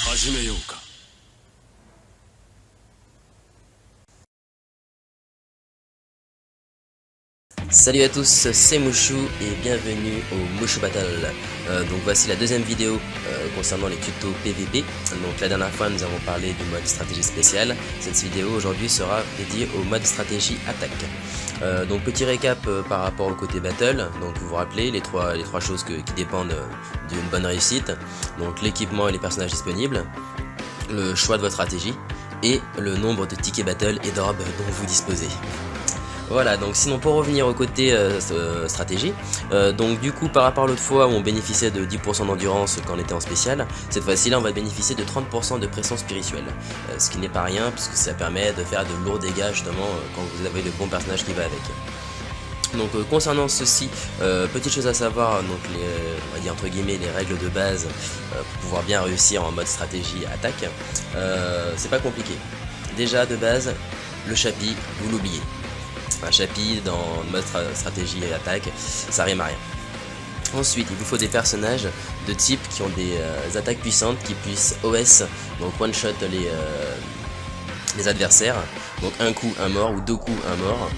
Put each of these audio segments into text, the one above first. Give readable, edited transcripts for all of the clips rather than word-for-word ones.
始めようか。Salut à tous, c'est Mouchou et bienvenue au Mouchou Battle. Donc voici la deuxième vidéo concernant les tutos PVP. Donc la dernière fois nous avons parlé du mode stratégie spéciale. Cette vidéo aujourd'hui sera dédiée au mode stratégie attaque. Donc petit récap par rapport au côté battle. Donc vous vous rappelez les trois choses qui dépendent d'une bonne réussite. Donc l'équipement et les personnages disponibles, le choix de votre stratégie et le nombre de tickets battle et d'orbes dont vous disposez. Voilà, donc sinon pour revenir au côté stratégie, donc du coup par rapport à l'autre fois où on bénéficiait de 10% d'endurance quand on était en spécial, cette fois-ci là on va bénéficier de 30% de pression spirituelle, ce qui n'est pas rien puisque ça permet de faire de lourds dégâts justement quand vous avez le bon personnage qui va avec. Donc concernant ceci, petite chose à savoir, donc on va dire entre guillemets les règles de base pour pouvoir bien réussir en mode stratégie attaque, c'est pas compliqué. Déjà de base, le chapitre, vous l'oubliez. Un chapitre dans le mode stratégie et attaque, ça rime à rien. Ensuite, il vous faut des personnages de type qui ont des attaques puissantes, qui puissent OS, donc one shot les adversaires, donc un coup un mort ou deux coups un mort,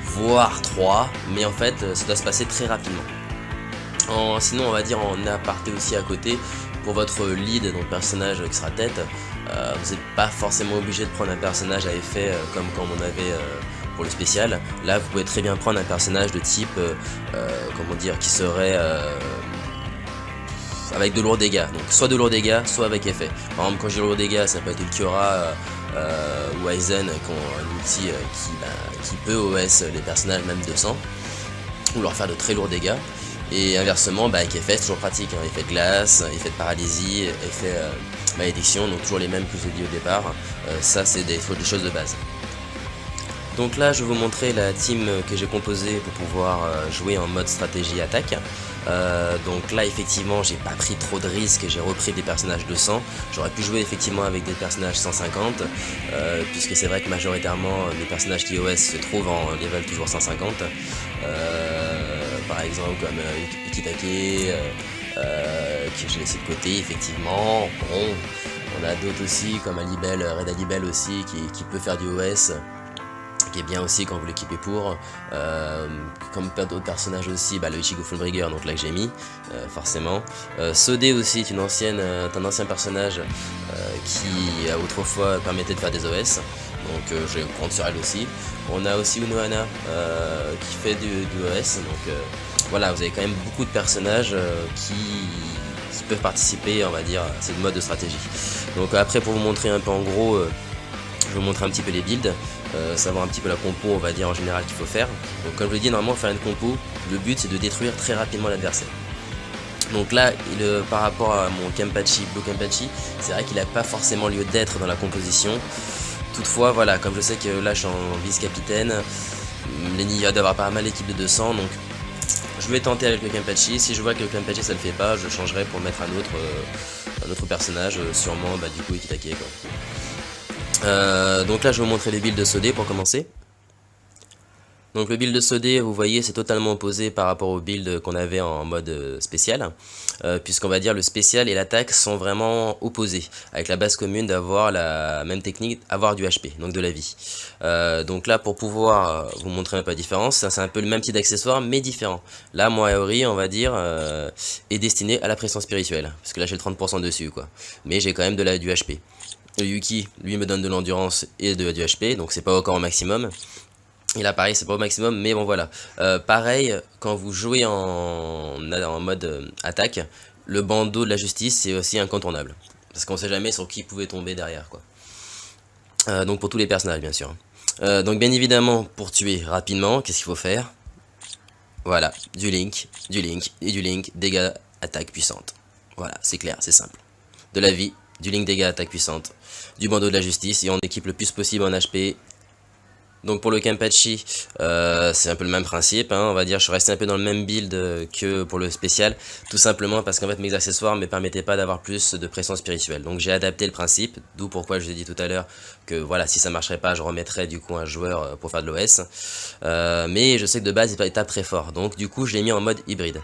voire trois, mais en fait ça doit se passer très rapidement. Sinon on va dire en aparté aussi à côté, pour votre lead, donc personnage extra tête, vous n'êtes pas forcément obligé de prendre un personnage à effet comme quand on avait pour le spécial. Là vous pouvez très bien prendre un personnage de type comment dire, qui serait avec de lourds dégâts, donc soit de lourds dégâts soit avec effet. Par exemple quand j'ai de lourds dégâts ça peut être Ulquiorra ou Aizen qui ont un outil qui peut OS les personnages même 200 ou leur faire de très lourds dégâts. Et inversement, avec effet c'est toujours pratique, hein. Effet de glace, effet de paralysie, effet malédiction, donc toujours les mêmes que je vous ai dit au départ. Ça c'est des choses de base. Donc là je vais vous montrer la team que j'ai composée pour pouvoir jouer en mode stratégie attaque. Donc là effectivement j'ai pas pris trop de risques, j'ai repris des personnages de 100. J'aurais pu jouer effectivement avec des personnages 150 puisque c'est vrai que majoritairement les personnages qui OS se trouvent en level toujours 150. Par exemple comme Ikitake que j'ai laissé de côté effectivement. Bon, on a d'autres aussi comme Alibel, Red Alibel aussi qui peut faire du OS, qui est bien aussi quand vous l'équipez pour, comme plein d'autres personnages aussi, le Ichigo Fullbrigger, donc là que j'ai mis, forcément. Sodé aussi est un ancien personnage qui autrefois permettait de faire des OS, donc je compte sur elle aussi. On a aussi Unohana qui fait du OS, donc voilà, vous avez quand même beaucoup de personnages qui peuvent participer, on va dire, à cette mode de stratégie. Donc après pour vous montrer un peu en gros, je vais vous montrer un petit peu les builds. Savoir un petit peu la compo on va dire en général qu'il faut faire. Donc comme je l'ai dit, normalement faire une compo, le but c'est de détruire très rapidement l'adversaire. Donc là par rapport à mon Kenpachi, Blue Kenpachi, c'est vrai qu'il n'a pas forcément lieu d'être dans la composition. Toutefois voilà, comme je sais que là je suis en vice-capitaine, Lenny va d'avoir pas mal d'équipes de 200, donc je vais tenter avec le Kenpachi. Si je vois que le Kenpachi ça le fait pas, je changerai pour mettre un autre personnage, sûrement du coup Ikitake quoi. Donc là je vais vous montrer les builds de Sodé pour commencer. Donc le build de Sodé, vous voyez, c'est totalement opposé par rapport au build qu'on avait en mode spécial, puisqu'on va dire le spécial et l'attaque sont vraiment opposés, avec la base commune d'avoir la même technique, avoir du HP, donc de la vie. Donc là pour pouvoir vous montrer un peu la différence, c'est un peu le même type d'accessoire mais différent. Là mon Aori on va dire est destiné à la pression spirituelle, parce que là j'ai le 30% dessus quoi, mais j'ai quand même du HP. Le Yuki, lui, me donne de l'endurance et du HP, donc c'est pas encore au maximum. Et là, pareil, c'est pas au maximum, mais bon, voilà. Pareil, quand vous jouez en mode attaque, le bandeau de la justice, c'est aussi incontournable. Parce qu'on sait jamais sur qui pouvait tomber derrière, quoi. Donc pour tous les personnages, bien sûr. Donc bien évidemment, pour tuer rapidement, qu'est-ce qu'il faut faire? Voilà, du link, et du link, dégâts, attaque puissante. Voilà, c'est clair, c'est simple. De la vie, du link dégâts attaque puissante, du bandeau de la justice et on équipe le plus possible en HP. Donc pour le Kenpachi, c'est un peu le même principe, hein, on va dire, je suis resté un peu dans le même build que pour le spécial, tout simplement parce qu'en fait mes accessoires ne me permettaient pas d'avoir plus de pression spirituelle. Donc j'ai adapté le principe, d'où pourquoi je vous ai dit tout à l'heure que voilà, si ça marcherait pas, je remettrais du coup un joueur pour faire de l'OS. Mais je sais que de base il tape très fort, donc du coup je l'ai mis en mode hybride.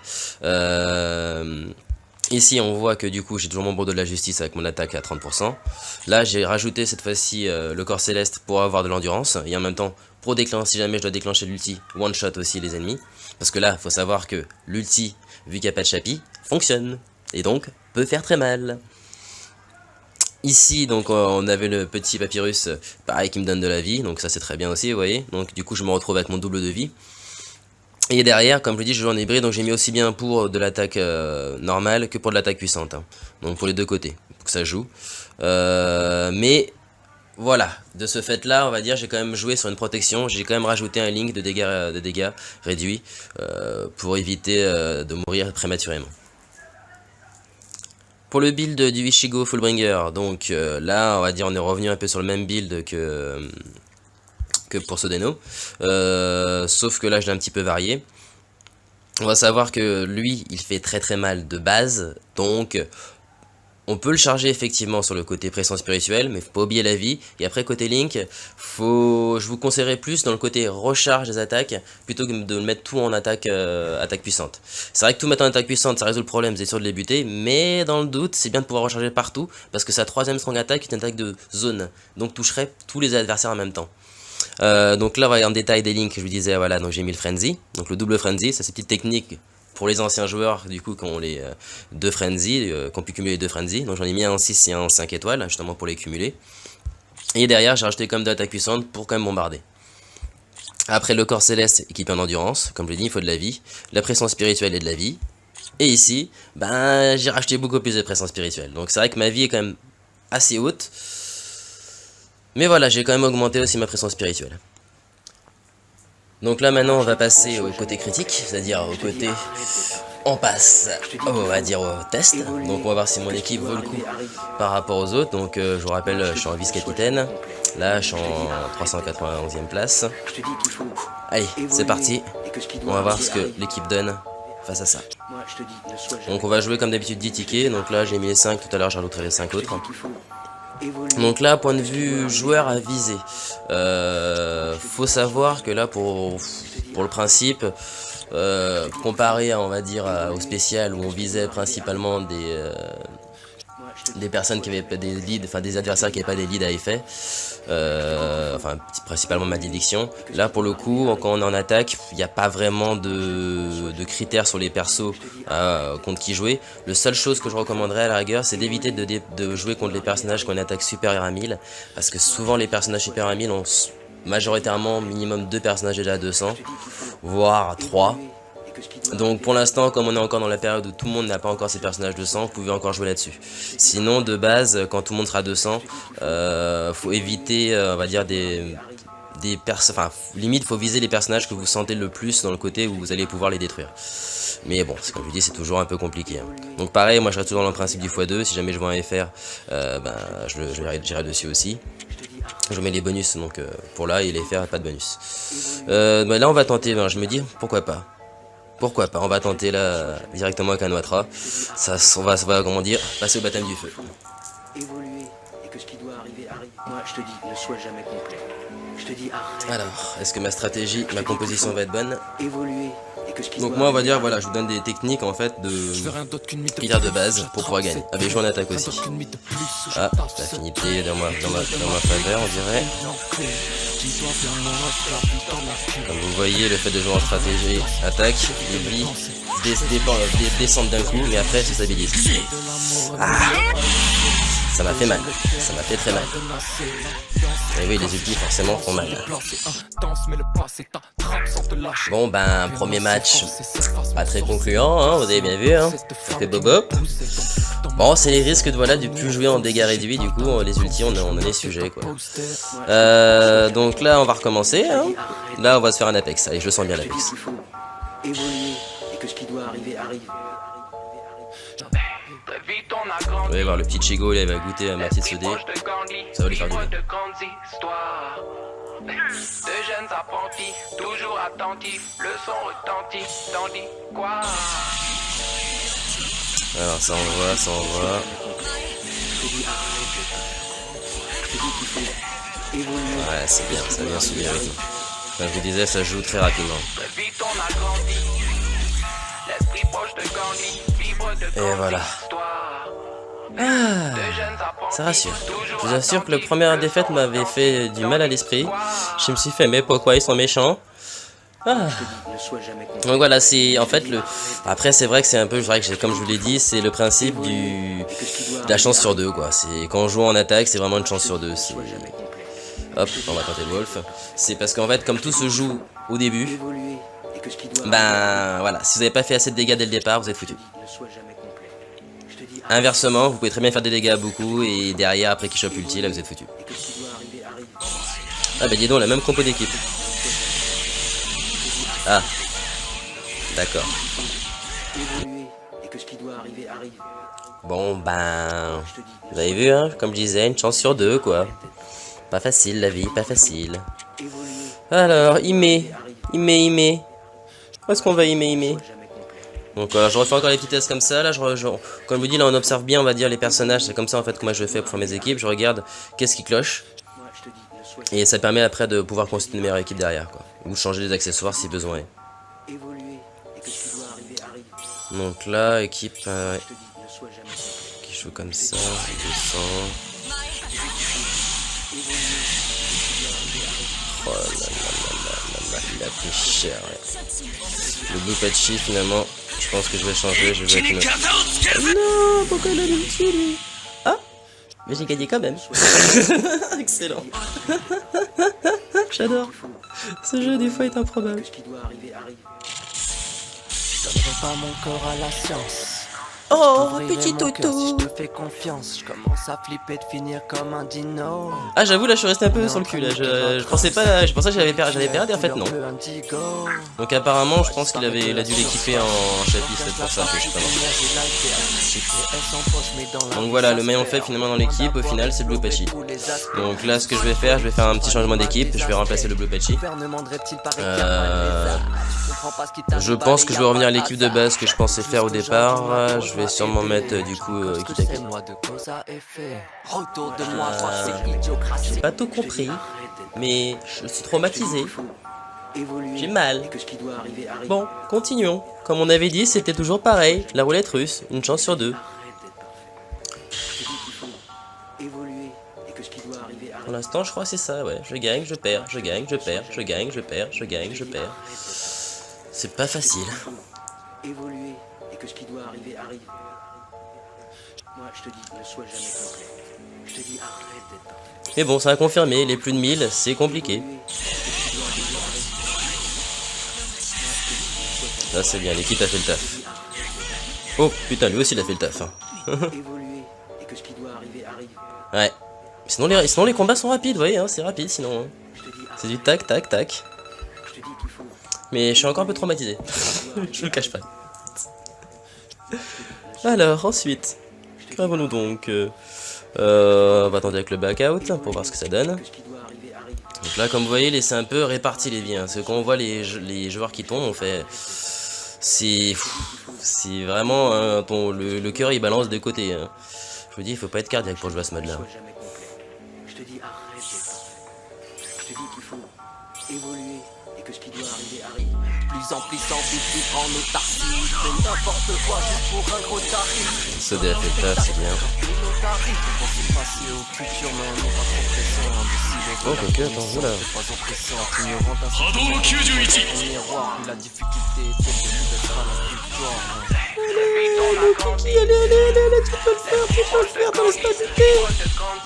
Ici on voit que du coup j'ai toujours mon bourreau de la justice avec mon attaque à 30%. Là j'ai rajouté cette fois-ci le corps céleste pour avoir de l'endurance. Et en même temps pour déclencher, si jamais je dois déclencher l'ulti, one shot aussi les ennemis. Parce que là il faut savoir que l'ulti, vu qu'il n'y a pas de chapi, fonctionne. Et donc peut faire très mal. Ici donc on avait le petit papyrus, pareil qui me donne de la vie. Donc ça c'est très bien aussi vous voyez. Donc du coup je me retrouve avec mon double de vie. Et derrière, comme je l'ai dit, je joue en hybride, donc j'ai mis aussi bien pour de l'attaque normale que pour de l'attaque puissante. Hein. Donc pour les deux côtés, pour que ça joue. Mais voilà, de ce fait là, on va dire, j'ai quand même joué sur une protection. J'ai quand même rajouté un link de dégâts réduits pour éviter de mourir prématurément. Pour le build du Ichigo Fullbringer, donc là, on va dire, on est revenu un peu sur le même build que pour Sodeno, sauf que là je l'ai un petit peu varié. On va savoir que lui il fait très mal de base, donc on peut le charger effectivement sur le côté pression spirituelle, mais faut pas oublier la vie. Et après côté Link, je vous conseillerais plus dans le côté recharge des attaques, plutôt que de mettre tout en attaque, attaque puissante. C'est vrai que tout mettre en attaque puissante ça résout le problème, vous êtes sûr de les buter, mais dans le doute c'est bien de pouvoir recharger partout, parce que sa troisième strong attaque est une attaque de zone, donc toucherait tous les adversaires en même temps. Donc là on va aller en détail des links que je vous disais, voilà, donc j'ai mis le Frenzy, donc le double Frenzy, ça c'est une petite technique pour les anciens joueurs du coup qui ont les deux Frenzy, qui ont pu cumuler les deux Frenzy, donc j'en ai mis un en 6 et un en 5 étoiles, justement pour les cumuler, et derrière j'ai rajouté comme deux attaques puissantes pour quand même bombarder. Après le corps céleste équipé en endurance, comme je l'ai dit il faut de la vie, la pression spirituelle et de la vie, et ici, ben j'ai rajouté beaucoup plus de pression spirituelle, donc c'est vrai que ma vie est quand même assez haute. Mais voilà, j'ai quand même augmenté aussi ma pression spirituelle. Donc là maintenant on va passer au côté critique, c'est-à-dire au côté... On passe, on va dire, au test. Donc on va voir si mon équipe vaut le coup par rapport aux autres. Donc je vous rappelle, je suis en vice-capitaine. Là je suis en 391e place. Allez, c'est parti. On va voir ce que l'équipe donne face à ça. Donc on va jouer comme d'habitude 10 tickets. Donc là j'ai mis les 5, tout à l'heure j'ai rajouté les 5 autres. Donc là, point de vue joueur à viser, faut savoir que là, pour le principe, comparé à, on va dire, au spécial où on visait principalement des personnes qui avaient pas des leads, enfin des adversaires qui n'avaient pas des leads à effet, enfin principalement malédiction. Là pour le coup, quand on est en attaque, il n'y a pas vraiment de critères sur les persos contre qui jouer. La seule chose que je recommanderais à la rigueur, c'est d'éviter de jouer contre les personnages qui ont une attaque supérieure à 1000, parce que souvent les personnages supérieurs à 1000 ont majoritairement minimum 2 personnages déjà à 200, voire 3. Donc pour l'instant, comme on est encore dans la période où tout le monde n'a pas encore ses personnages 200, vous pouvez encore jouer là-dessus. Sinon, de base, quand tout le monde sera 200, faut éviter, on va dire, enfin, limite, faut viser les personnages que vous sentez le plus dans le côté où vous allez pouvoir les détruire. Mais bon, comme je vous dis, c'est toujours un peu compliqué. Hein. Donc pareil, moi je reste toujours dans le principe du x2, si jamais je vois un FR, ben, j'irai dessus aussi. Je mets les bonus, donc pour là, et les FR, pas de bonus. Ben, là, on va tenter, ben, je me dis, pourquoi pas. Pourquoi pas, on va tenter là directement avec un Noatra. Ça, on va comment dire, passer au baptême du feu. Évoluer et que ce qui doit arriver arrive. Moi je te dis, ne sois jamais complet. Je te dis arrête. Alors, est-ce que ma stratégie, ma composition va être bonne? Évoluer et que ce qui Donc moi on va dire, voilà, je vous donne des techniques en fait critères de base pour pouvoir gagner. Avec jouer en attaque aussi. Ah, l'affinité dans ma faveur on dirait. Comme vous voyez, le fait de jouer en stratégie attaque, les vies descendent d'un coup, mais après se stabilisent. Ah, ça m'a fait mal, ça m'a fait très mal. Et oui, les ultis forcément font mal. Bon ben, premier match, pas très concluant, hein, vous avez bien vu, hein, ça fait bob. Bon, c'est les risques de, voilà, du plus jouer en dégâts réduits, du coup, les ultis, on en est sujet, quoi. Donc là, on va recommencer, hein. Là, on va se faire un Apex, allez, je sens bien l'Apex. Évoluer et que ce qui doit arriver arrive. Vous allez voir, le petit Chigo, là, il va goûter à ma petite CD. Ça va lui faire du bien. De jeunes apprentis, toujours attentifs, le son retentit, tandis quoi. Alors ça envoie, ça envoie. Ouais, c'est bien, ça vient sous les rythmes. Comme je vous disais, ça joue très rapidement. L'esprit proche de Gandhi, vibre Et voilà. Ah, ça rassure. Je vous assure que la première défaite m'avait fait du mal à l'esprit. Je me suis fait, mais pourquoi ils sont méchants? Ah. Donc voilà, c'est en fait le. Après, c'est vrai que c'est un peu, vrai que comme je vous l'ai dit, c'est le principe de la chance sur deux, quoi. C'est quand on joue en attaque, c'est vraiment une chance sur deux. Hop, on va tenter le Wolf. C'est parce qu'en fait, comme tout se joue au début, ben voilà, si vous n'avez pas fait assez de dégâts dès le départ, vous êtes foutu. Inversement, vous pouvez très bien faire des dégâts à beaucoup et derrière, après qu'il chope ulti, là vous êtes foutu. Ah bah dis donc, la même compo d'équipe. Ah, d'accord. Bon ben, vous avez vu hein, comme je disais, une chance sur deux quoi. Pas facile la vie, pas facile. Alors, Ime. Où est-ce qu'on va Ime? Donc je refais encore les petits tests comme ça, là comme je vous dis là on observe bien on va dire les personnages, c'est comme ça en fait que moi je fais pour faire mes équipes, je regarde qu'est-ce qui cloche. Et ça permet après de pouvoir constituer une meilleure équipe derrière quoi. Ou changer les accessoires si besoin est. Donc là, équipe qui joue comme ça, 200. Oh là là, il a pris cher. Ouais. Le Blue Patchy finalement, je pense que je vais changer, je vais mettre une... Non, pourquoi il a l'ulti lui? Ah, mais j'ai gagné quand même. Excellent. J'adore. Ce jeu des fois est improbable. Je donnerai pas mon corps à la science. Oh, petit Toto. Si je te fais confiance, je commence à flipper de finir comme un dino. Ah, j'avoue, là, je suis resté un peu sur le cul, là. Je pensais pas, je pensais que j'avais perdu, en fait, non. Donc, apparemment, je pense qu'il a dû l'équiper en chapitre, c'est pour ça que je suis pas mort. Donc, voilà, le maillon faible finalement dans l'équipe, au final, c'est le Blue Patchy. Donc, là, ce que je vais faire un petit changement d'équipe. Je vais remplacer le Blue Patchy. Je pense que je vais revenir à l'équipe de base que je pensais faire au départ. Je vais sûrement mettre du coup Kitaki. J'ai pas tout compris, mais je suis traumatisé. J'ai mal. Bon, continuons. Comme on avait dit, c'était toujours pareil. La roulette russe, une chance sur deux. Pour l'instant, je crois que c'est ça, ouais. Je gagne, je perds, je gagne, je perds, je gagne, je perds, je gagne, je perds. C'est pas facile. Évoluer et que ce qui doit arriver arrive. Moi, je te dis, ne sois jamais complet. Je te dis, arrête d'être parfait. Mais bon, ça a confirmé, les plus de 1000, c'est compliqué. Là, c'est bien, l'équipe a fait le taf. Oh, putain, lui aussi, il a fait le taf. Hein. Évoluer et que ce qui doit arriver arrive. Ouais. Sinon les combats sont rapides, vous voyez, hein, c'est rapide sinon. Hein. C'est du tac, tac, tac. Mais je suis encore un peu traumatisé. Je le cache pas. Alors, ensuite, qu'avons-nous donc on va attendre avec le backout pour voir ce que ça donne. Donc là, comme vous voyez, c'est un peu réparti les vies. Hein. Parce que quand on voit les joueurs qui tombent, on fait... C'est vraiment... le cœur, il balance de côté. Hein. Je vous dis, il faut pas être cardiaque pour jouer à ce mode-là. Je te dis, arrête d'être parfait. Je te dis qu'il faut évoluer et que ce qui doit arriver arrive. Plus en plus ambitieux, prends nos tartifs. Fais n'importe quoi juste pour un gros tarif. Ce DF est taf, c'est bien. Oh, ok, attends, voilà. La difficulté est Allez, tu peux le faire, t'as stabilité.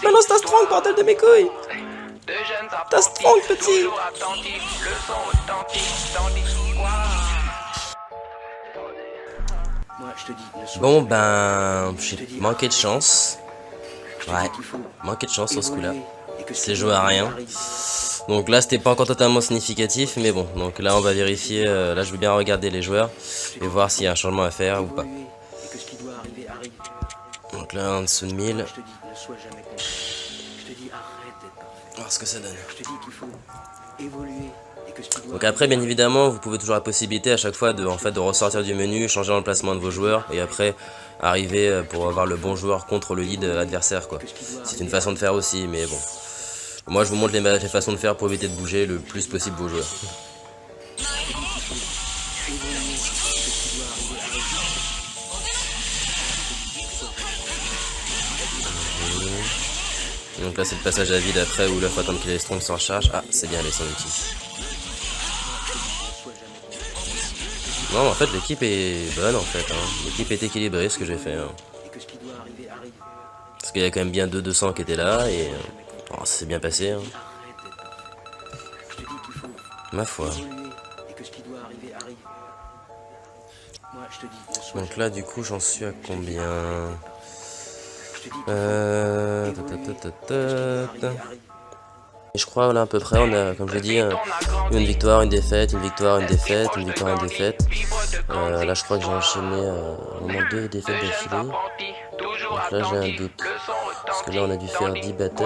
Balance ta strong, bordel de mes couilles. Ta strong, petit. Bon, ben, j'ai manqué de chance. Ouais, manqué de chance sur ce coup-là. C'est joué à rien. Donc là, c'était pas encore totalement significatif, mais bon. Donc là, on va vérifier. Là, je veux bien regarder les joueurs et voir s'il y a un changement à faire ou pas. Donc là, en dessous de 1000. Voir ce que ça donne. Donc après, bien évidemment, vous pouvez toujours la possibilité à chaque fois de ressortir du menu, changer l'emplacement de vos joueurs et après arriver pour avoir le bon joueur contre le lead adversaire, quoi. C'est une façon de faire aussi, mais bon. Moi, je vous montre les façons de faire pour éviter de bouger le plus possible vos joueurs. Donc là c'est le passage à vide après où là faut attendre que les Strong s'en charge. Ah c'est bien les son ulti. Non en fait l'équipe est bonne en fait, hein. L'équipe est équilibrée ce que j'ai fait. Hein. Parce qu'il y a quand même bien 200 qui étaient là et ça s'est bien passé. Hein. Ma foi. Donc là du coup j'en suis à combien? Et je crois là à peu près on a, comme je dis, une victoire, une défaite, une victoire, une défaite, une victoire, une défaite. Là je crois que j'ai enchaîné au moins 2 défaites d'affilée. Donc là j'ai un doute. Parce que là on a dû faire 10 battles.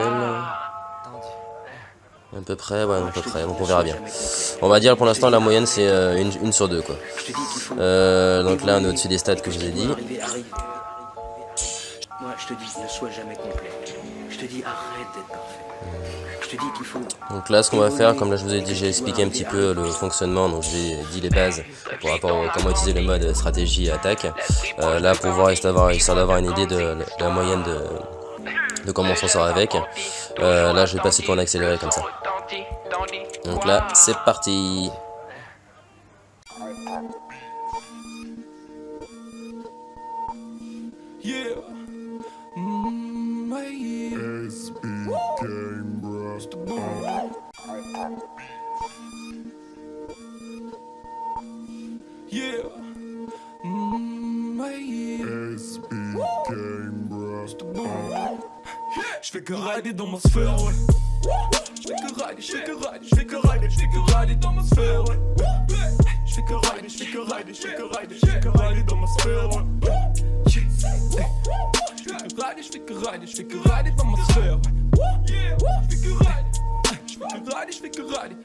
À peu près, ouais, à peu près, donc on verra bien. On va dire pour l'instant la moyenne c'est une sur 2 quoi. Donc là on est au-dessus des stats que je vous ai dit. Moi je te dis ne sois jamais complet. Je te dis arrête d'être parfait. Je te dis qu'il faut. Donc là ce qu'on va faire, comme là je vous ai dit, j'ai expliqué un petit peu le fonctionnement, donc j'ai dit les bases par rapport à comment utiliser le mode stratégie et attaque. Là pour voir histoire d'avoir une idée de la moyenne de comment on s'en sort avec. Là je vais passer pour en accéléré comme ça. Donc là c'est parti. Yeah. SB game, bro. Yeah. SB game, bro. J'fais que rider dans ma sphère, ouais. J'fais que rider, j'fais que rider, j'fais que rider, j'fais que rider dans ma sphère, ouais. J'fais que rider, j'fais que rider, j'fais que rider, j'fais que rider dans ma sphère, ouais. J'fais que rider, j'fais que rider dans ma sphère. J'fais que rider, j'fais que rider, j'fais que rider.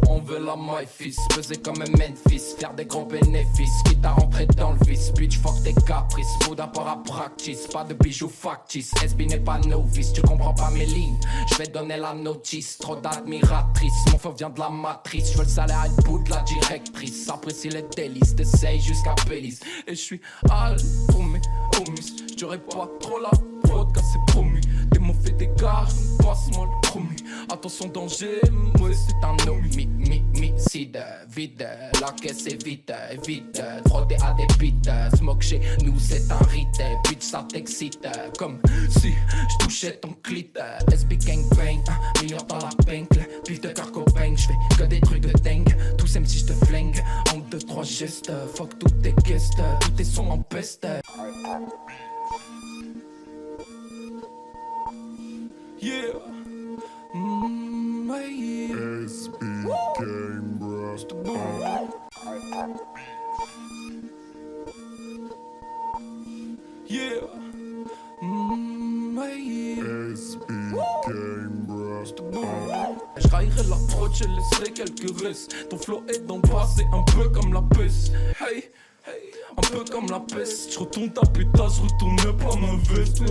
On veut la my fils, peser comme un Memphis, faire des gros bénéfices, quitte à rentrer dans le vice. Bitch fuck tes caprices, faut d'abord à practice, pas de bijoux factices. SB n'est pas novice, tu comprends pas mes lignes, je vais donner la notice. Trop d'admiratrices, mon feu vient de la matrice, je veux le salaire et le bout de la directrice. Apprécie les délices, t'essayes jusqu'à Belize. Et je suis all pour mes homies, je dirais pas trop la prod car c'est promis. Des mots faits des gars, passe-moi le promis. Attention danger, moi c'est un homicide. Vide, la caisse est vide, vide. Frotté à des bites, smoke chez nous c'est un rite. Bitch ça t'excite, comme si je touchais ton clit. SB gangbang, million dans la pengle. Pif de carco bang, j'fais que des trucs de dingue. Tous aiment si j'te flingue, en 2-3 gestes. Fuck toutes tes guests, tous tes sons en peste. Yeah. SB game, bro. Yeah. SB game, bro. Je raillerai la prod, je laisserai quelques restes. Ton flow est dans le passé, un peu comme la peste. Hey, hey, un peu comme la peste. Je retourne ta pétasse, je retourne pas ma veste.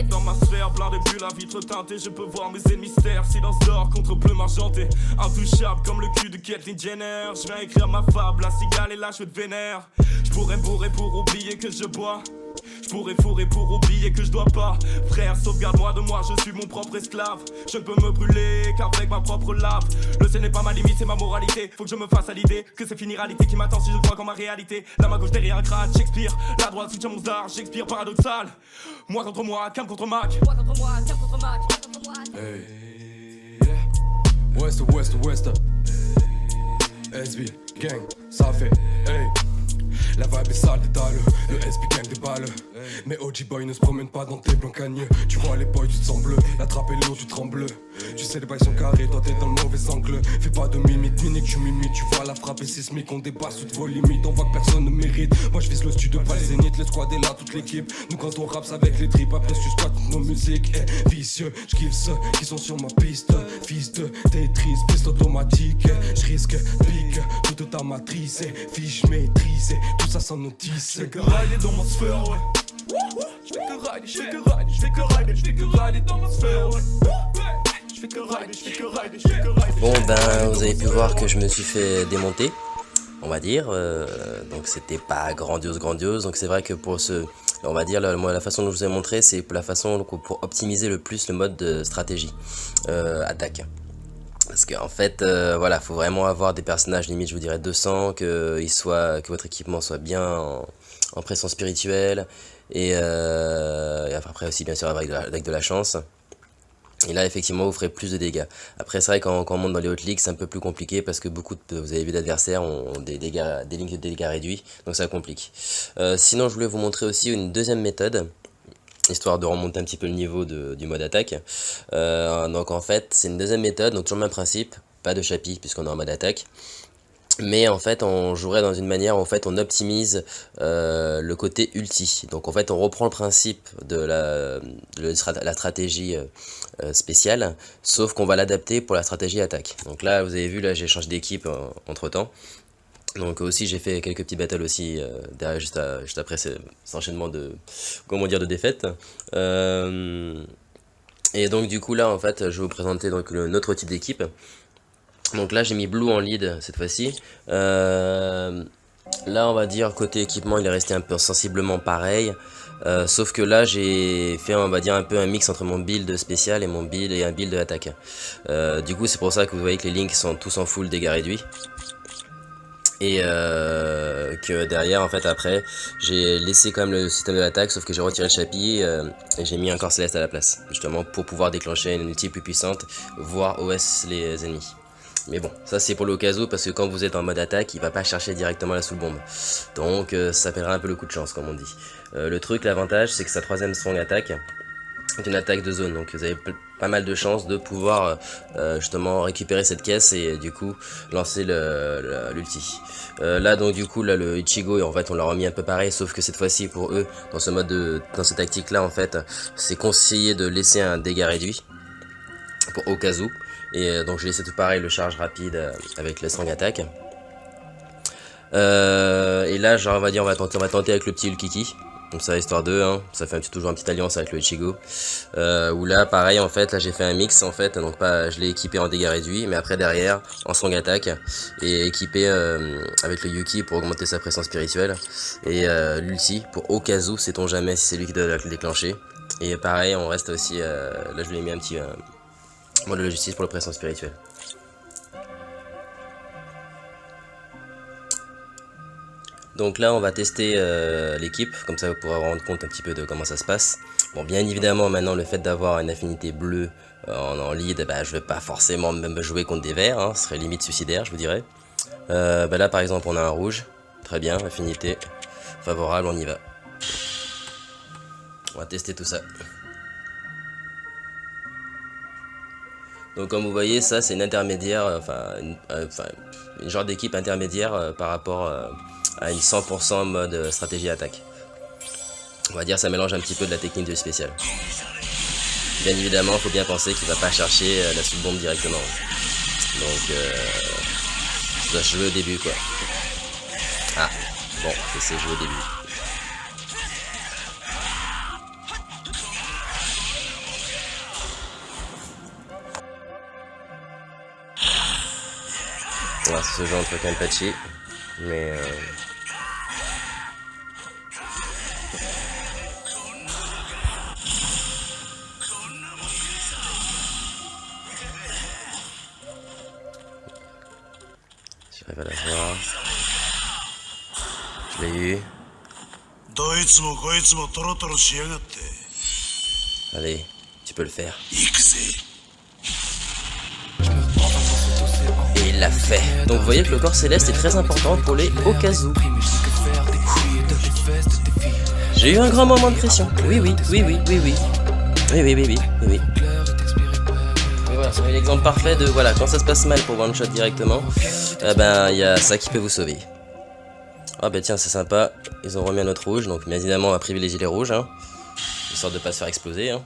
Dans ma sphère, plein de bulles à vitre teintée, je peux voir mes ennemis mystères. Silence d'or contre plume argentée, intouchable comme le cul de Caitlyn Jenner. Je viens écrire ma fable, la cigale et là je te vénère. Je pourrais bourrer pour oublier que je bois. Je pourrais fourrer pour oublier que je dois pas. Frère, sauvegarde-moi de moi, je suis mon propre esclave. Je ne peux me brûler qu'avec ma propre lave. Le ciel n'est pas ma limite, c'est ma moralité. Faut que je me fasse à l'idée que c'est finiralité qui m'attend si je crois qu'en ma réalité. La main gauche derrière un crâne, Shakespeare. La droite soutient mon star, Shakespeare paradoxal. Moi contre moi, Cam contre Mac. Moi contre moi, Cam contre Mac. Hey, yeah. West, West, West. SB, gang, ça fait, hey. La vibe est sale des dalles, le SB gang des balles. Mais OG boy ne se promène pas dans tes blancs cagneux. Tu vois les boys, tu te sens bleu, la trappe est lourde, tu trembles. Tu sais les bails sont carrés, toi t'es dans le mauvais angle. Fais pas de mimite, clinique, tu m'imites, tu vois la frappe et sismique. On dépasse toutes vos limites, on voit que personne ne mérite. Moi je vise le studio, pas le zénith, les squads est là, toute l'équipe. Nous quand on rappe avec les tripes, après tu squattes toutes nos musiques. Vicieux, je kiffe ceux qui sont sur ma piste. Fils de Tetris, piste automatique. Je risque, pique, toute ta matrice. Fiche maîtrise, tout ça sans notice. Je fais que rider dans ma sphère, ouais. Je fais que rider, je fais que rider, je fais que rider, je fais que rider dans ma sphère, ouais. Je fais que rider, je fais que rider, je fais que rider. Bon ben vous avez pu voir que je me suis fait démonter, on va dire, donc c'était pas grandiose, donc c'est vrai que pour ce, on va dire, la façon dont je vous ai montré, c'est la façon pour optimiser le plus le mode de stratégie attaque. Parce qu'en fait, voilà, faut vraiment avoir des personnages limite, je vous dirais 200, que votre équipement soit bien en pression spirituelle, et après aussi bien sûr avec de la chance. Et là effectivement vous ferez plus de dégâts. Après c'est vrai quand on monte dans les hautes ligues c'est un peu plus compliqué parce que beaucoup de, vous avez vu d'adversaires ont des lignes de dégâts réduits, donc ça complique. Sinon je voulais vous montrer aussi une deuxième méthode, histoire de remonter un petit peu le niveau du mode attaque. Donc en fait c'est une deuxième méthode, donc toujours le même principe, pas de chapitre puisqu'on est en mode attaque. Mais en fait on jouerait dans une manière où en fait on optimise le côté ulti. Donc en fait on reprend le principe de la stratégie spéciale, sauf qu'on va l'adapter pour la stratégie attaque. Donc là vous avez vu, là j'ai changé d'équipe entre temps. Donc aussi j'ai fait quelques petits battles aussi derrière, juste après cet enchaînement de, comment dire, de défaites. Et donc du coup là en fait je vais vous présenter donc notre type d'équipe. Donc là j'ai mis Blue en lead cette fois-ci. Là on va dire côté équipement il est resté un peu sensiblement pareil, sauf que là j'ai fait, on va dire, un peu un mix entre mon build spécial et un build attaque. Du coup c'est pour ça que vous voyez que les links sont tous en full dégâts réduits. Et que derrière en fait après j'ai laissé quand même le système de l'attaque, sauf que j'ai retiré le chapitre et j'ai mis un corps céleste à la place, justement pour pouvoir déclencher une ulti plus puissante, voire OS les ennemis. Mais bon, ça c'est pour le cas où, parce que quand vous êtes en mode attaque, il va pas chercher directement la soul bombe. Donc ça s'appellera un peu le coup de chance comme on dit. Le truc, l'avantage, c'est que sa troisième strong attaque est une attaque de zone. Donc vous avez pas mal de chances de pouvoir justement récupérer cette caisse et du coup lancer l'ulti. Là donc du coup là le Ichigo, en fait on l'a remis un peu pareil, sauf que cette fois-ci pour eux, dans cette tactique là en fait, c'est conseillé de laisser un dégât réduit pour au cas où. Et donc j'ai laissé tout pareil, le charge rapide avec le strong attack. Et là genre on va dire on va tenter avec le petit Ulkiki. Donc ça histoire 2, hein, ça fait toujours une petite alliance avec le Ichigo. Où là pareil en fait, là j'ai fait un mix en fait, donc pas, je l'ai équipé en dégâts réduits, mais après derrière en strong attack et équipé avec le Yuki pour augmenter sa pression spirituelle et l'ulti pour au cas où, sait-on jamais si c'est lui qui doit le déclencher. Et pareil on reste aussi, là je lui ai mis un petit mode de justice pour la pression spirituelle. Donc là on va tester l'équipe, comme ça vous pourrez vous rendre compte un petit peu de comment ça se passe. Bon bien évidemment maintenant le fait d'avoir une affinité bleue en lead, bah, je vais pas forcément même jouer contre des verts, hein, ce serait limite suicidaire je vous dirais. Bah là par exemple on a un rouge, très bien, affinité favorable, on y va. On va tester tout ça. Donc comme vous voyez ça c'est une intermédiaire, une genre d'équipe intermédiaire par rapport à une 100% mode stratégie attaque. On va dire ça mélange un petit peu de la technique de spécial. Bien évidemment il faut bien penser qu'il va pas chercher la sous-bombe directement. Donc je dois jouer au début quoi. Ah bon, j'essaie de jouer au début. Voilà, c'est ce genre entre Kenpachi, mais j'arrive à la voir. Je l'ai eu. Allez, tu peux le faire. Et il l'a fait. Donc vous voyez que le corps céleste est très important pour les Okazu. J'ai eu un grand moment de pression. Oui. Et voilà, l'exemple parfait de voilà, quand ça se passe mal pour one shot directement, ben il y a ça qui peut vous sauver. Ah bah tiens, c'est sympa, ils ont remis un autre rouge, donc bien évidemment on va privilégier les rouges, hein, histoire de pas se faire exploser. Hein.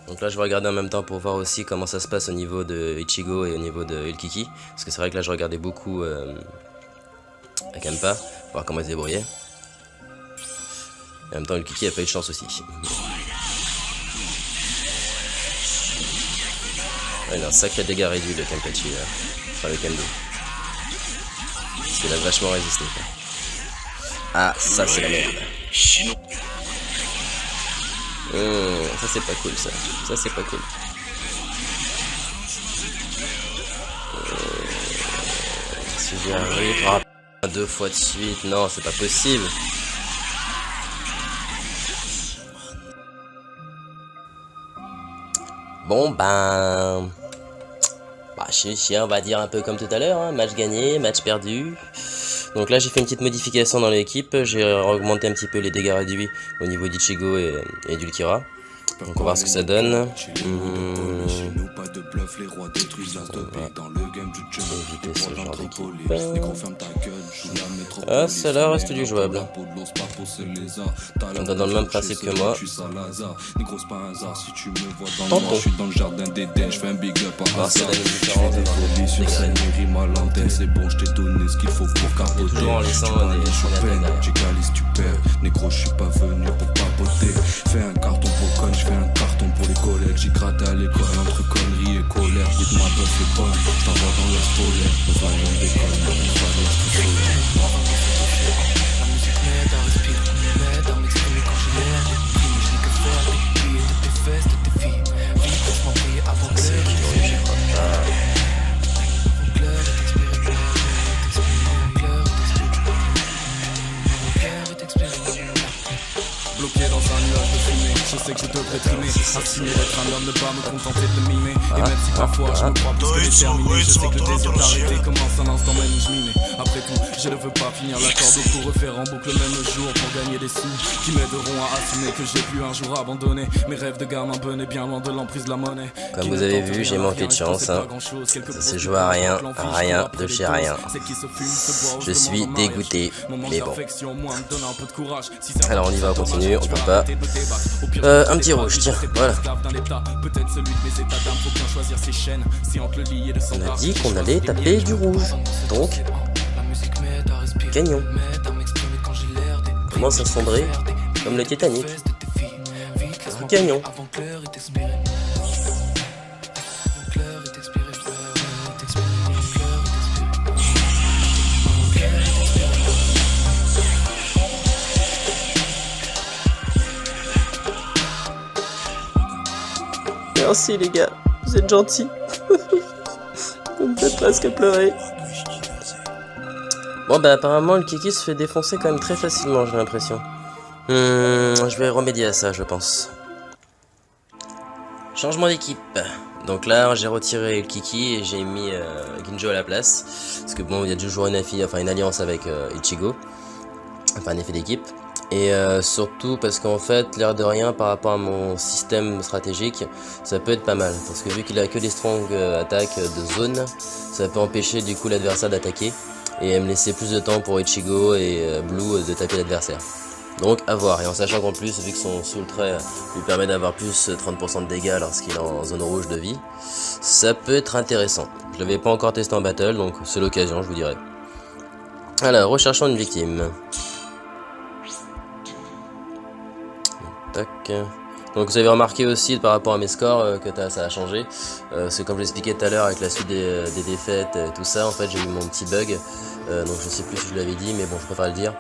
Donc là je vais regarder en même temps pour voir aussi comment ça se passe au niveau de Ichigo et au niveau de Ulkiki, parce que c'est vrai que là je regardais beaucoup à Kempa, pour voir comment ils se débrouillaient. Et en même temps Ulkiki a pas eu de chance aussi. Ouais, il a un sacré dégât réduit le Kenpachi, enfin le Kendo. Parce qu'il a vachement résisté quoi. Ah ça c'est la merde. Ça c'est pas cool ça. Ça c'est pas cool. Si j'y arrive. Ah, 2 fois de suite. Non c'est pas possible. Bon ben... Bah on va dire un peu comme tout à l'heure, hein. Match gagné, match perdu. Donc là j'ai fait une petite modification dans l'équipe, j'ai augmenté un petit peu les dégâts réduits au niveau d'Ichigo et d'Ulkira. Donc on va voir ce que ça donne. Éviter ce genre d'équipe. Ah celle-là reste du jouable. On est dans le même principe que moi. Tentons. Voir si la différence dans le toujours en laissant des négro, je suis pas venu pour papoter. Fais un carton pour con, je fais un carton pour les collègues. J'y gratte à l'école entre conneries et colère. Dites ma bœuf est bonne, je t'envoie dans leur polaire. On va y en déconne, on va leur solaire. La musique m'aide à respirer, m'aide à m'exprimer quand j'ai l'air déprimé. Je n'ai que faire des pieds de tes fesses, de tes filles. Vite, laisse-moi briller avant que l'heure bloqué dans un nuage de fumée, je sais que je devrais trimer, assigner d'être un homme, ne pas me contenter de le mimer. Et même si parfois je me crois plus que déterminé, je sais que le désir d'arrêter commence un instant même où je m'y mets. Après tout, je ne veux pas finir l'accord de pour refaire en boucle le même jour pour gagner des sous qui m'aideront à assumer que j'ai pu un jour abandonner mes rêves de gamin bonnet bien loin de l'emprise de la monnaie. Comme vous avez vu, j'ai manqué de chance, hein. Ça s'est joué à rien de chez rien. Je suis dégoûté, mais bon. Alors on y va, on continue, on peut pas. Un petit rouge, tiens, voilà. On a dit qu'on allait taper du rouge, donc gagnons. Commence à sombrer comme le Titanic. Gagnons. Merci les gars, vous êtes gentils. Vous me faites presque pleurer. Bon bah apparemment le Kiki se fait défoncer quand même très facilement, j'ai l'impression. Je vais remédier à ça je pense. Changement d'équipe. Donc là j'ai retiré le Kiki et j'ai mis Ginjo à la place. Parce que bon il y a toujours une alliance avec Ichigo. Enfin un effet d'équipe. Et surtout parce qu'en fait, l'air de rien, par rapport à mon système stratégique, ça peut être pas mal. Parce que vu qu'il a que des strong attaques de zone, ça peut empêcher du coup l'adversaire d'attaquer. Et me laisser plus de temps pour Ichigo et Blue de taper l'adversaire. Donc à voir. Et en sachant qu'en plus, vu que son soul trait lui permet d'avoir plus 30% de dégâts lorsqu'il est en zone rouge de vie, ça peut être intéressant. Je l'avais pas encore testé en battle, donc c'est l'occasion, je vous dirai. Alors, recherchons une victime. Tac. Donc vous avez remarqué aussi par rapport à mes scores que ça a changé. C'est comme je l'expliquais tout à l'heure avec la suite des défaites et tout ça. En fait j'ai eu mon petit bug. Donc je sais plus si je l'avais dit mais bon je préfère le dire.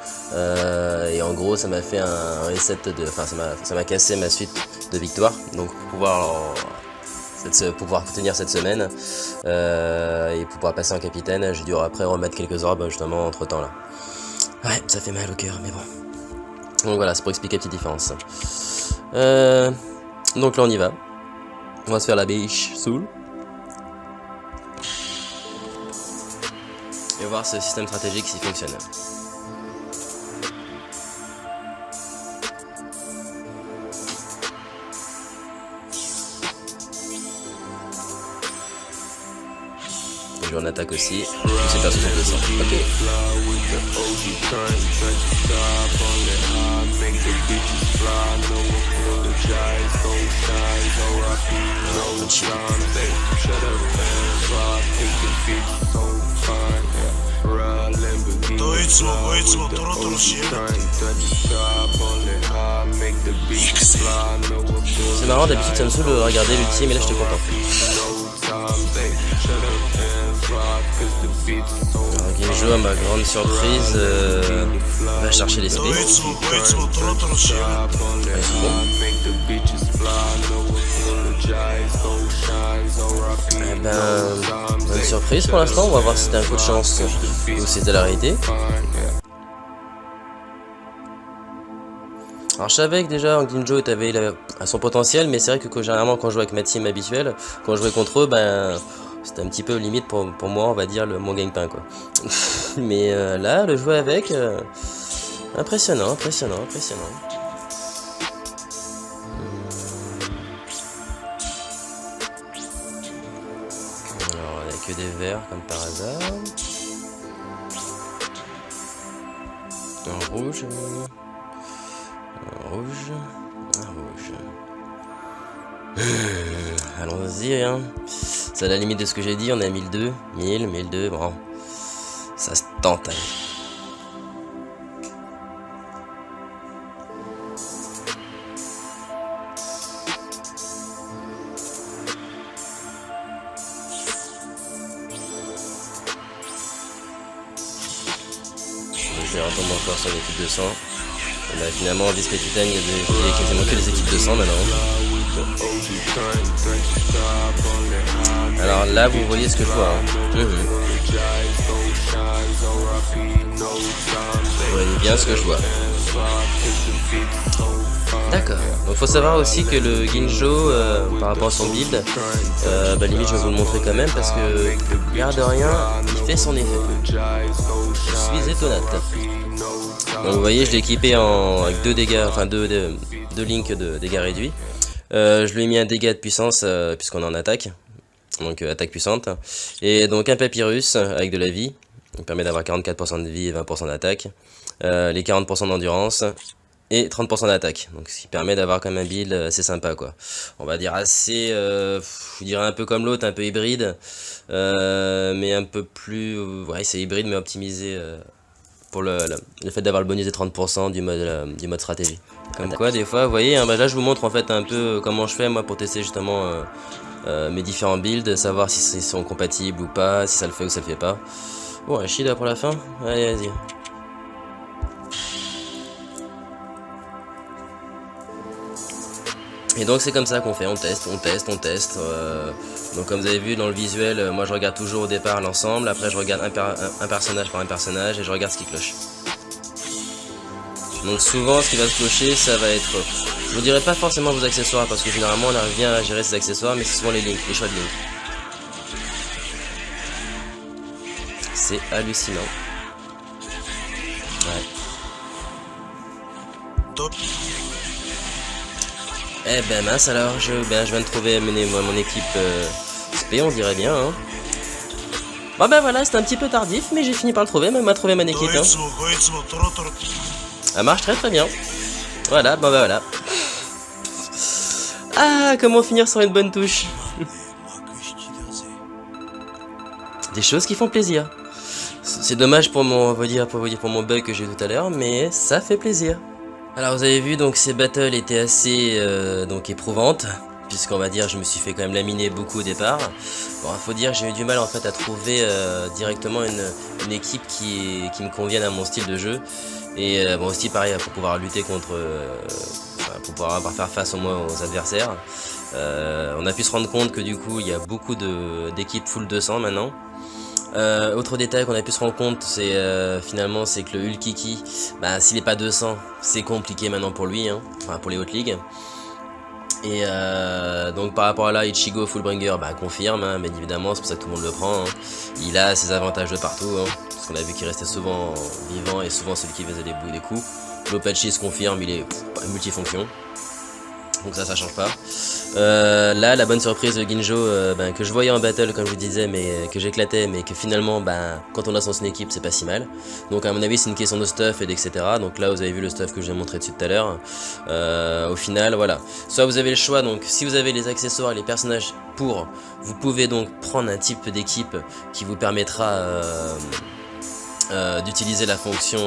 Et en gros ça m'a fait un reset de. Enfin ça m'a cassé ma suite de victoires. Donc pour pouvoir tenir cette semaine et pouvoir passer en capitaine, j'ai dû après remettre quelques orbes justement entre temps là. Ouais ça fait mal au cœur mais bon. Donc voilà, c'est pour expliquer la petite différence. Donc là on y va. On va se faire la biche soul. Et voir ce système stratégique s'il fonctionne. toujours en attaque aussi. Tous ces persos sont 200. Ok. C'est marrant, d'habitude ça me saoule de regarder l'ultime, mais là j'étais content. Alors Ginjo, à ma grande surprise, va chercher l'esprit. Ouais, c'est bon. Eh ben, bonne surprise pour l'instant, on va voir si c'était un coup de chance ou si c'était la réalité. Alors je savais que déjà Ginjo avait à son potentiel, mais c'est vrai que généralement quand je jouais avec ma team habituelle, quand je jouais contre eux, ben c'était un petit peu limite pour moi, on va dire, mon gagne-pain quoi. Mais là, le jouer avec, impressionnant. Alors il n'y a que des verts comme par hasard. Un rouge. Allons-y, hein. C'est à la limite de ce que j'ai dit, on est à 1002, 1002, bon. Ça se tente, allez. Je vais retomber encore sur l'équipe 200. On a finalement vice-capitaine, il y a quasiment que les équipes 200 maintenant. Alors là vous voyez ce que je vois. Hein. Vous voyez bien ce que je vois. D'accord. Donc faut savoir aussi que le Ginjo, par rapport à son build, limite je vais vous le montrer quand même parce que, l'air de rien, il fait son effet. Je suis étonnante. Donc vous voyez, je l'ai équipé avec 2 dégâts, enfin 2 links de dégâts réduits. Je lui ai mis un dégât de puissance puisqu'on est en attaque. Donc attaque puissante. Et donc un papyrus avec de la vie. Il permet d'avoir 44% de vie et 20% d'attaque. Les 40% d'endurance. Et 30% d'attaque, donc ce qui permet d'avoir quand même un build assez sympa quoi. On va dire assez, je dirais un peu comme l'autre, un peu hybride, mais un peu plus, ouais c'est hybride mais optimisé pour le fait d'avoir le bonus des 30% du mode stratégie. Comme quoi des fois, vous voyez, hein, là je vous montre en fait un peu comment je fais moi pour tester justement mes différents builds, savoir si ils sont compatibles ou pas, si ça le fait ou ça le fait pas. Bon, un Shida pour la fin, allez vas-y. Et donc c'est comme ça qu'on fait, on teste. Donc comme vous avez vu dans le visuel, moi je regarde toujours au départ l'ensemble, après je regarde un personnage par un personnage et je regarde ce qui cloche. Donc souvent ce qui va se clocher, ça va être, je vous dirais pas forcément vos accessoires parce que généralement on arrive bien à gérer ces accessoires, mais c'est souvent les links, les choix de links. C'est hallucinant. Ouais. Top. Eh ben mince alors, je viens de trouver mon équipe SP, on dirait bien. Hein. Bon ben voilà, c'était un petit peu tardif, mais j'ai fini par le trouver, même m'a trouvé mon équipe. Hein. Ça marche très très bien. Voilà, bon ben voilà. Ah, comment finir sur une bonne touche. Des choses qui font plaisir. C'est dommage pour mon bug que j'ai eu tout à l'heure, mais ça fait plaisir. Alors vous avez vu, donc ces battles étaient assez éprouvantes, puisqu'on va dire je me suis fait quand même laminer beaucoup au départ. Bon, il faut dire j'ai eu du mal en fait à trouver directement une équipe qui me convienne à mon style de jeu. Et bon aussi pareil pour pouvoir lutter contre, pour pouvoir faire face au moins aux adversaires. On a pu se rendre compte que du coup il y a beaucoup d'équipes full 200 maintenant. Autre détail qu'on a pu se rendre compte, c'est finalement c'est que le Ulkiki, s'il n'est pas 200, c'est compliqué maintenant pour lui, hein, enfin pour les hautes ligues. Et donc par rapport à là, Ichigo Fullbringer confirme, hein, bien évidemment, c'est pour ça que tout le monde le prend. Hein. Il a ses avantages de partout, hein, parce qu'on a vu qu'il restait souvent vivant et souvent celui qui faisait des coups. L'Opachi se confirme, il est multifonction. Donc ça change pas. Là la bonne surprise de Ginjo que je voyais en battle comme je vous disais, mais que j'éclatais, mais que finalement quand on a son équipe c'est pas si mal. Donc à mon avis c'est une question de stuff et etc. Donc là vous avez vu le stuff que je vous ai montré dessus tout à l'heure. Au final voilà, soit vous avez le choix, donc si vous avez les accessoires et les personnages vous pouvez donc prendre un type d'équipe qui vous permettra d'utiliser la fonction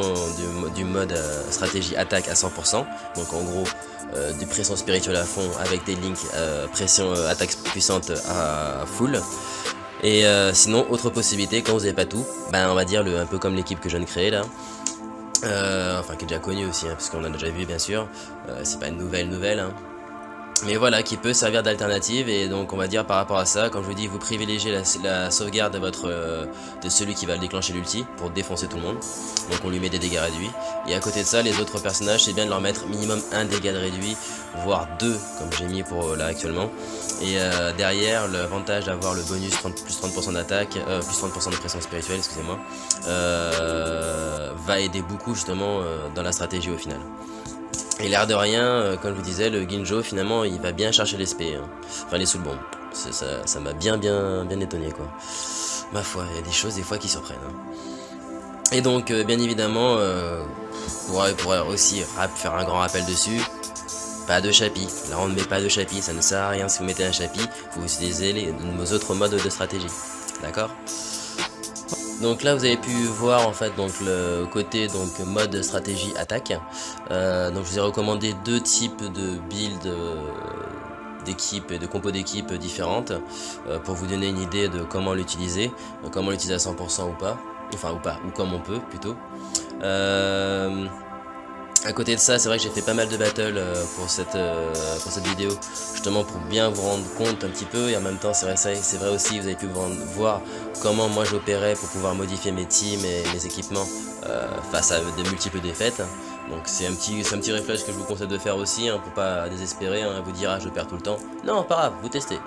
du mode stratégie attaque à 100%. Donc en gros du pression spirituelle à fond avec des links pression attaque puissante à full. Et sinon autre possibilité, quand vous n'avez pas tout, on va dire un peu comme l'équipe que je viens de créer là, enfin qui est déjà connue aussi parce qu'on a déjà vu bien sûr, c'est pas une nouvelle hein. Mais voilà, qui peut servir d'alternative. Et donc on va dire par rapport à ça, comme je vous dis, vous privilégiez la sauvegarde de celui qui va déclencher l'ulti pour défoncer tout le monde. Donc on lui met des dégâts réduits. Et à côté de ça, les autres personnages, c'est bien de leur mettre minimum 1 dégât de réduit, voire 2 comme j'ai mis pour là actuellement. Et derrière, l'avantage d'avoir le bonus plus 30% d'attaque, plus 30% de pression spirituelle, excusez-moi, va aider beaucoup justement dans la stratégie au final. Et l'air de rien, comme je vous disais, le Ginjo finalement il va bien chercher les SP, hein. Enfin les soul bombes. Ça m'a bien étonné quoi. Ma foi, il y a des choses des fois qui surprennent. Hein. Et donc bien évidemment, pour aussi faire un grand rappel dessus, pas de chapi. Là on ne met pas de chapi, ça ne sert à rien si vous mettez un chapi, vous utilisez nos autres modes de stratégie. D'accord ? Donc là vous avez pu voir en fait donc le côté mode stratégie attaque. Donc je vous ai recommandé 2 types de build d'équipes et de compos d'équipes différentes pour vous donner une idée de comment l'utiliser, comment l'utiliser à 100% ou pas, ou comme on peut plutôt. À côté de ça, c'est vrai que j'ai fait pas mal de battles pour cette vidéo, justement pour bien vous rendre compte un petit peu, et en même temps c'est vrai aussi, vous avez pu voir comment moi j'opérais pour pouvoir modifier mes teams et mes équipements face à de multiples défaites. Donc c'est un petit réflexe que je vous conseille de faire aussi, hein, pour pas désespérer, hein, vous dire je perds tout le temps. Non, pas grave, vous testez.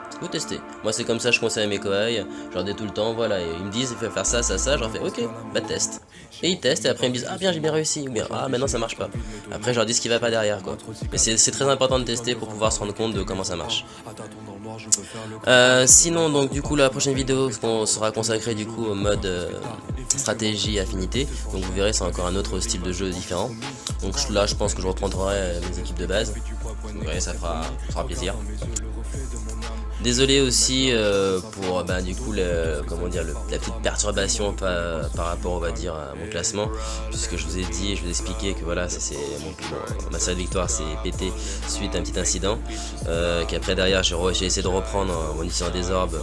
Moi c'est comme ça je conseille à mes coaïs, je leur dis tout le temps, voilà, et ils me disent il faut faire ça, je leur fais ok, teste. Et ils testent et après ils me disent ah bien j'ai bien réussi, ou bien ah maintenant ça marche pas. Après je leur dis ce qui va pas derrière quoi. Mais c'est très important de tester pour pouvoir se rendre compte de comment ça marche. Sinon donc du coup la prochaine vidéo sera consacrée du coup au mode stratégie affinité. Donc vous verrez c'est encore un autre style de jeu différent. Donc là je pense que je reprendrai mes équipes de base. Vous verrez ça fera plaisir. Désolé aussi pour du coup la petite perturbation par rapport on va dire à mon classement, puisque je vous ai dit, je vous ai expliqué que voilà ma série de victoire s'est pétée suite à un petit incident, qu'après derrière j'ai essayé de reprendre en utilisant des orbes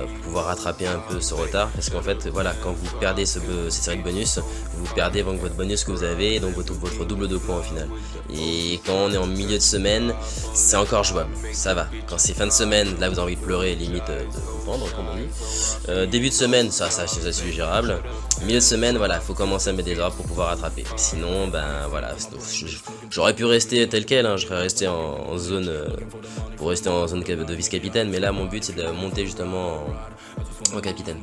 pour pouvoir rattraper un peu ce retard, parce qu'en fait voilà, quand vous perdez cette série de bonus, vous perdez donc votre bonus que vous avez, donc votre double de points au final. Et quand on est en milieu de semaine, c'est encore jouable, ça va. Quand c'est fin de semaine, là vous avez envie de pleurer, limite de vous pendre comme on dit. Début de semaine, ça c'est gérable. Milieu de semaine, voilà, faut commencer à mettre des orbes pour pouvoir rattraper. Sinon, voilà, j'aurais pu rester tel quel, hein, je serais resté en zone pour rester en zone de vice-capitaine, mais là mon but c'est de monter justement en capitaine.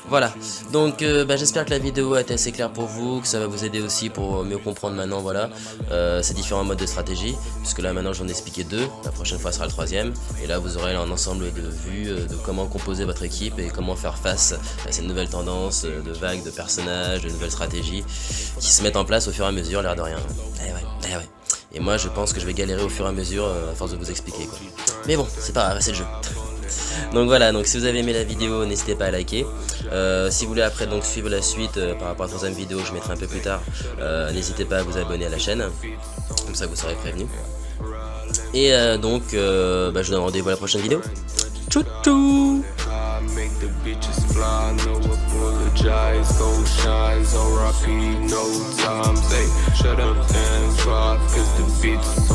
Voilà, donc j'espère que la vidéo a été assez claire pour vous, que ça va vous aider aussi pour mieux comprendre maintenant voilà ces différents modes de stratégie, puisque là maintenant j'en ai expliqué 2, la prochaine fois sera le 3e, et là vous aurez un ensemble de vues de comment composer votre équipe et comment faire face à ces nouvelles tendances de vagues de personnages, de nouvelles stratégies qui se mettent en place au fur et à mesure, l'air de rien. Eh ouais. Et moi je pense que je vais galérer au fur et à mesure à force de vous expliquer quoi. Mais bon, c'est pas grave, c'est le jeu. Donc voilà, donc si vous avez aimé la vidéo, n'hésitez pas à liker. Si vous voulez après donc suivre la suite par rapport à la 3e vidéo, je mettrai un peu plus tard, n'hésitez pas à vous abonner à la chaîne, comme ça vous serez prévenu. Et donc je vous donne rendez-vous à la prochaine vidéo. Tchou tchou. Make the bitches fly, no apologize, gold shines, RIP, no times, hey, shut up and drive, cause the beats